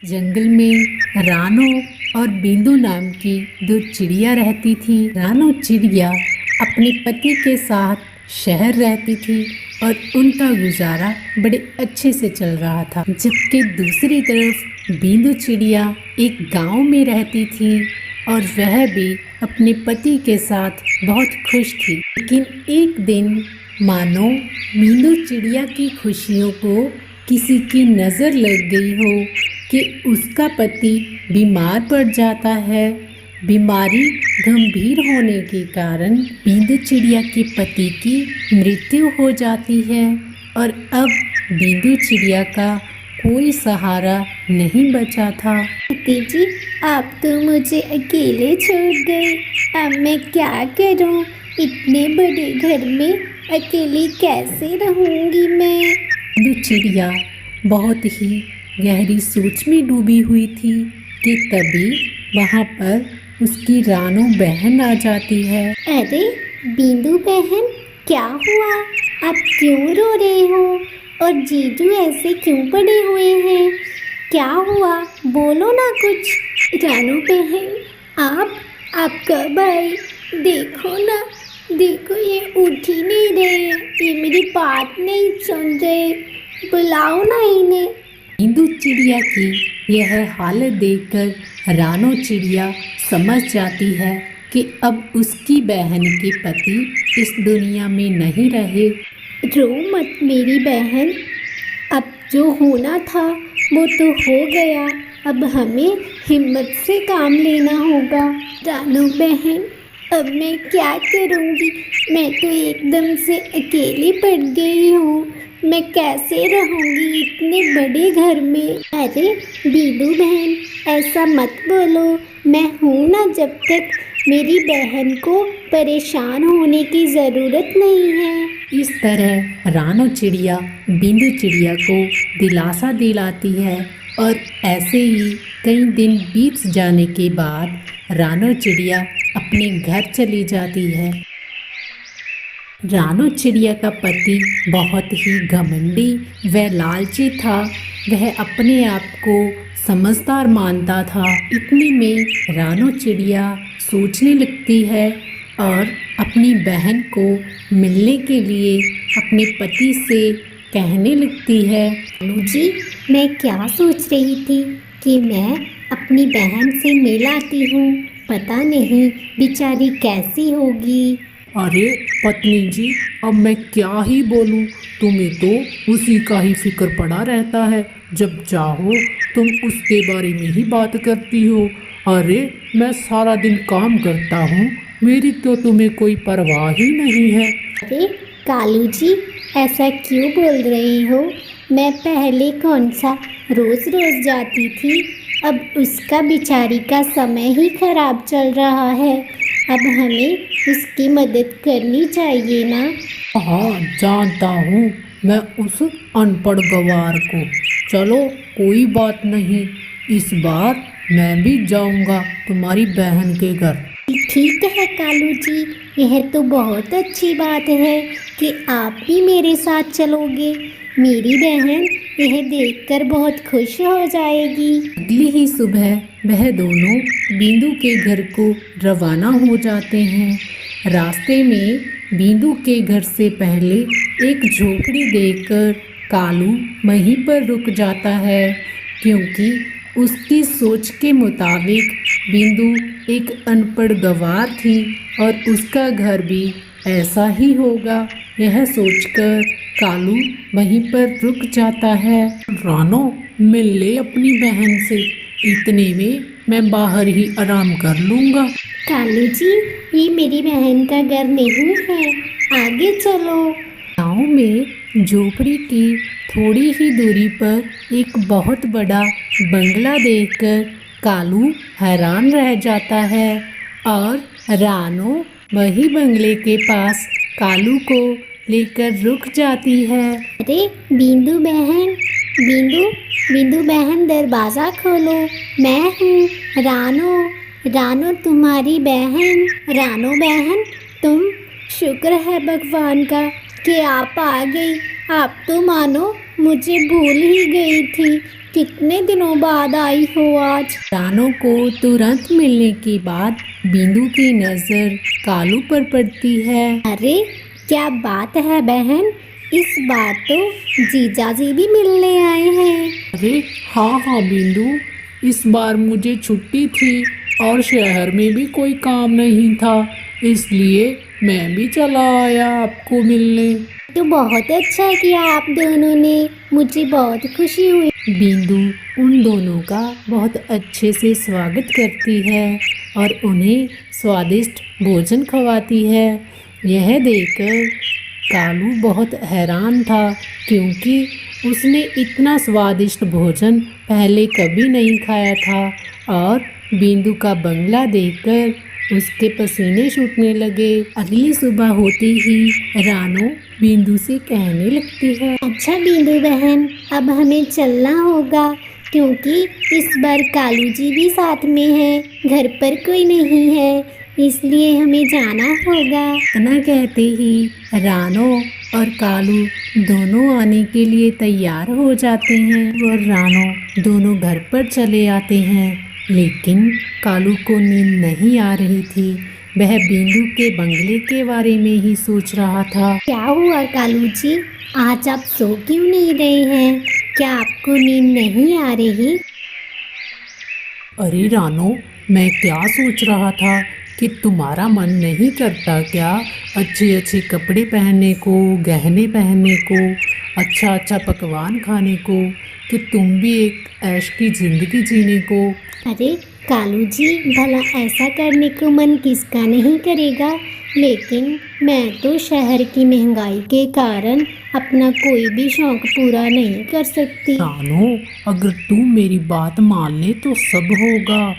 जंगल में रानो और बिंदु नाम की दो चिड़िया रहती थी। रानो चिड़िया अपने पति के साथ शहर रहती थी और उनका गुजारा बड़े अच्छे से चल रहा था, जबकि दूसरी तरफ बिंदु चिड़िया एक गांव में रहती थी और वह भी अपने पति के साथ बहुत खुश थी। लेकिन एक दिन मानो बिंदु चिड़िया की खुशियों को किसी की नज़र लग गई हो कि उसका पति बीमार पड़ जाता है। बीमारी गंभीर होने के कारण बिंदु चिड़िया के पति की मृत्यु हो जाती है और अब बिंदु चिड़िया का कोई सहारा नहीं बचा था। पति जी, आप तो मुझे अकेले छोड़ गए। अब मैं क्या करूं? इतने बड़े घर में अकेली कैसे रहूंगी मैं? बिंदु चिड़िया बहुत ही गहरी सोच में डूबी हुई थी कि तभी वहाँ पर उसकी रानो बहन आ जाती है। अरे बिंदु बहन, क्या हुआ? आप क्यों रो रहे हो? और जीजू ऐसे क्यों पड़े हुए हैं? क्या हुआ? बोलो ना कुछ। रानो बहन, आप कब आई? देखो ना, देखो ये उठ ही नहीं रहे, ये मेरी बात नहीं सुन रहे। बुलाओ ना इन्हें। बिंदु चिड़िया की यह हालत देखकर रानो चिड़िया समझ जाती है कि अब उसकी बहन के पति इस दुनिया में नहीं रहे। रो मत मेरी बहन, अब जो होना था वो तो हो गया। अब हमें हिम्मत से काम लेना होगा। रानो बहन, अब मैं क्या करूँगी? मैं तो एकदम से अकेली पड़ गई हूँ। मैं कैसे रहूँगी इतने बड़े घर में? अरे बीदू बहन, ऐसा मत बोलो। मैं हूँ ना जब तक। मेरी बहन को परेशान होने की ज़रूरत नहीं है। इस तरह रानो चिड़िया बिंदु चिड़िया को दिलासा दिलाती है और ऐसे ही कई दिन बीत जाने के बाद रानो चिड़िया अपने घर चली जाती है। रानो चिड़िया का पति बहुत ही घमंडी व लालची था। वह अपने आप को समझदार मानता था। इतने में रानो चिड़िया सोचने लगती है और अपनी बहन को मिलने के लिए अपने पति से कहने लगती है। रानू जी, मैं क्या सोच रही थी कि मैं अपनी बहन से मिल आती हूँ। पता नहीं बेचारी कैसी होगी। अरे पत्नी जी, अब मैं क्या ही बोलूं, तुम्हें तो उसी का ही फिक्र पड़ा रहता है। जब चाहो तुम उसके बारे में ही बात करती हो। अरे मैं सारा दिन काम करता हूँ, मेरी तो तुम्हें कोई परवाह ही नहीं है। अरे कालू जी, ऐसा क्यों बोल रही हो? मैं पहले कौन सा रोज़ रोज़ जाती थी। अब उसका बेचारी का समय ही खराब चल रहा है। अब हमें उसकी मदद करनी चाहिए ना। हाँ जानता हूँ मैं उस अनपढ़ गवार को। चलो कोई बात नहीं, इस बार मैं भी जाऊँगा तुम्हारी बहन के घर। ठीक है कालू जी, यह तो बहुत अच्छी बात है कि आप भी मेरे साथ चलोगे। मेरी बहन यह देखकर बहुत खुश हो जाएगी। अगली ही सुबह वह दोनों बिंदु के घर को रवाना हो जाते हैं। रास्ते में बिंदु के घर से पहले एक झोपड़ी देखकर कालू वहीं पर रुक जाता है, क्योंकि उसकी सोच के मुताबिक बिंदु एक अनपढ़ गवार थी और उसका घर भी ऐसा ही होगा। यह सोचकर कालू वहीं पर रुक जाता है। रानो, मिल ले अपनी बहन से, इतने में मैं बाहर ही आराम कर लूँगा। कालू जी, ये मेरी बहन का घर नहीं है, आगे चलो। गाँव में झोपड़ी की थोड़ी ही दूरी पर एक बहुत बड़ा बंगला देखकर कालू हैरान रह जाता है और रानो वही बंगले के पास कालू को लेकर रुक जाती है। अरे बिंदु बहन, बिंदु बहन, दरवाज़ा खोलो। मैं हूँ रानो, रानो तुम्हारी बहन। रानो बहन, शुक्र है भगवान का कि आप आ गई। आप तो मानो मुझे भूल ही गई थी। कितने दिनों बाद आई हो आज। रानो को तुरंत मिलने के बाद बिंदु की नज़र कालू पर पड़ती है। अरे क्या बात है बहन, इस बार तो जीजा जी भी मिलने आए हैं। अरे हाँ हाँ बिंदु, इस बार मुझे छुट्टी थी और शहर में भी कोई काम नहीं था, इसलिए मैं भी चला आया आपको मिलने। तो बहुत अच्छा किया आप दोनों ने, मुझे बहुत खुशी हुई। बिंदु उन दोनों का बहुत अच्छे से स्वागत करती है और उन्हें स्वादिष्ट भोजन खवाती है। यह देखकर कालू बहुत हैरान था, क्योंकि उसने इतना स्वादिष्ट भोजन पहले कभी नहीं खाया था और बिंदु का बंगला देखकर उसके पसीने छूटने लगे। अगली सुबह होते ही रानो बिंदु से कहने लगती है, अच्छा बिंदु बहन, अब हमें चलना होगा क्योंकि इस बार कालू जी भी साथ में है, घर पर कोई नहीं है, इसलिए हमें जाना होगा। इतना कहते ही रानो और कालू दोनों आने के लिए तैयार हो जाते हैं और रानो दोनों घर पर चले आते हैं। लेकिन कालू को नींद नहीं आ रही थी, वह बिंदु के बंगले के बारे में ही सोच रहा था। क्या हुआ कालू जी, आज आप सो क्यों नहीं रहे हैं? क्या आपको नींद नहीं आ रही? अरे रानो, मैं क्या सोच रहा था कि तुम्हारा मन नहीं करता क्या अच्छे अच्छे कपड़े पहनने को, गहने पहनने को, अच्छा अच्छा पकवान खाने को, कि तुम भी एक ऐश की ज़िंदगी जीने को। अरे कालू जी, भला ऐसा करने को मन किसका नहीं करेगा, लेकिन मैं तो शहर की महंगाई के कारण अपना कोई भी शौक पूरा नहीं कर सकती। रानो, अगर तुम मेरी बात मान ले तो सब होगा।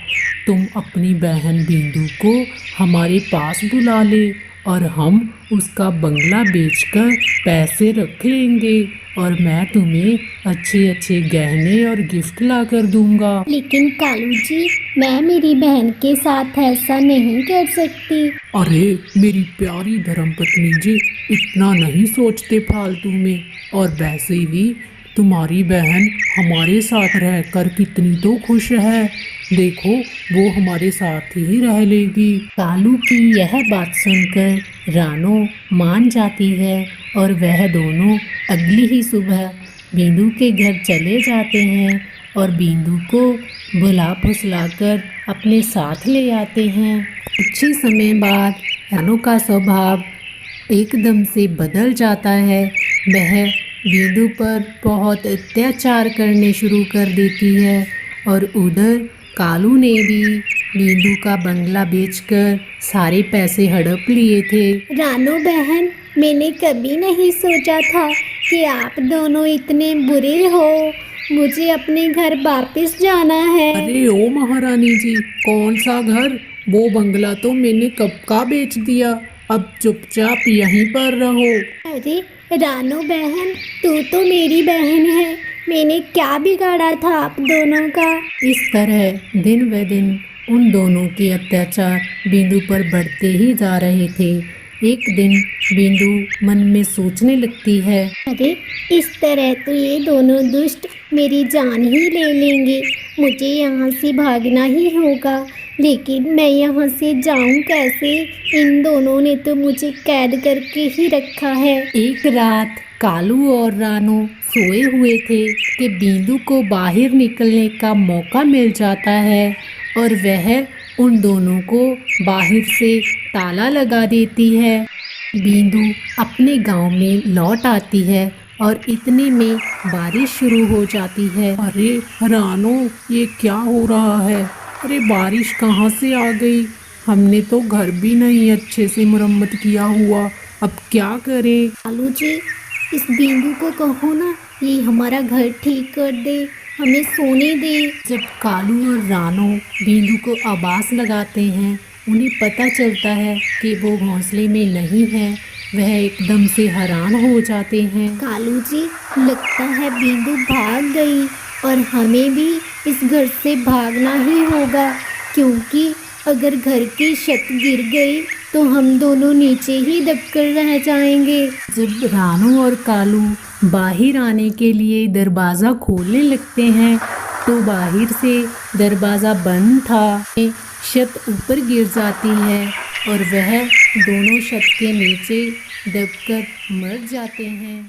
तुम अपनी बहन बिंदु को हमारे पास बुला ले और हम उसका बंगला बेचकर पैसे रख लेंगे और मैं तुम्हें अच्छे अच्छे गहने और गिफ्ट ला कर दूंगा। लेकिन कालू जी, मैं मेरी बहन के साथ ऐसा नहीं कर सकती। अरे मेरी प्यारी धर्मपत्नी जी, इतना नहीं सोचते फालतू में। और वैसे भी तुम्हारी बहन हमारे साथ रहकर कितनी तो खुश है, देखो वो हमारे साथ ही रह लेगी। कालू की यह बात सुनकर रानो मान जाती है और वह दोनों अगली ही सुबह बिंदु के घर चले जाते हैं और बिंदु को बुला फुसलाकर अपने साथ ले आते हैं। कुछ ही समय बाद रानो का स्वभाव एकदम से बदल जाता है। वह बिंदु पर बहुत अत्याचार करने शुरू कर देती है और उधर कालू ने भी बिंदु का बंगला बेचकर सारे पैसे हड़प लिए थे। रानो बहन, मैंने कभी नहीं सोचा था कि आप दोनों इतने बुरे हो। मुझे अपने घर वापस जाना है। अरे ओ महारानी जी, कौन सा घर? वो बंगला तो मैंने कब का बेच दिया, अब चुपचाप यहीं पर रहो। अरे रानो बहन, तू तो मेरी बहन है, मैंने क्या बिगाड़ा था आप दोनों का? इस तरह दिन ब दिन उन दोनों के अत्याचार बिंदु पर बढ़ते ही जा रहे थे। एक दिन बिंदु मन में सोचने लगती है, अरे इस तरह तो ये दोनों दुष्ट मेरी जान ही ले लेंगे, मुझे यहाँ से भागना ही होगा। लेकिन मैं यहाँ से जाऊँ कैसे? इन दोनों ने तो मुझे कैद करके ही रखा है। एक रात कालू और रानो सोए हुए थे कि बिंदु को बाहर निकलने का मौका मिल जाता है और वह उन दोनों को बाहर से ताला लगा देती है। बिंदु अपने गांव में लौट आती है और इतने में बारिश शुरू हो जाती है। अरे रानो, ये क्या हो रहा है? अरे बारिश कहाँ से आ गई? हमने तो घर भी नहीं अच्छे से मरम्मत किया हुआ, अब क्या करें? कालू जी, इस बिंदु को कहो ना, ये हमारा घर ठीक कर दे, हमें सोने दे। जब कालू और रानो बिंदु को आवाज़ लगाते हैं, उन्हें पता चलता है कि वो घोंसले में नहीं है। वह एकदम से हैरान हो जाते हैं। कालू जी, लगता है बिंदु भाग गई और हमें भी इस घर से भागना ही होगा, क्योंकि अगर घर की छत गिर गई तो हम दोनों नीचे ही दबकर रह जाएंगे। जब रानू और कालू बाहर आने के लिए दरवाज़ा खोलने लगते हैं तो बाहर से दरवाज़ा बंद था। छत ऊपर गिर जाती है और वह दोनों छत के नीचे दबकर मर जाते हैं।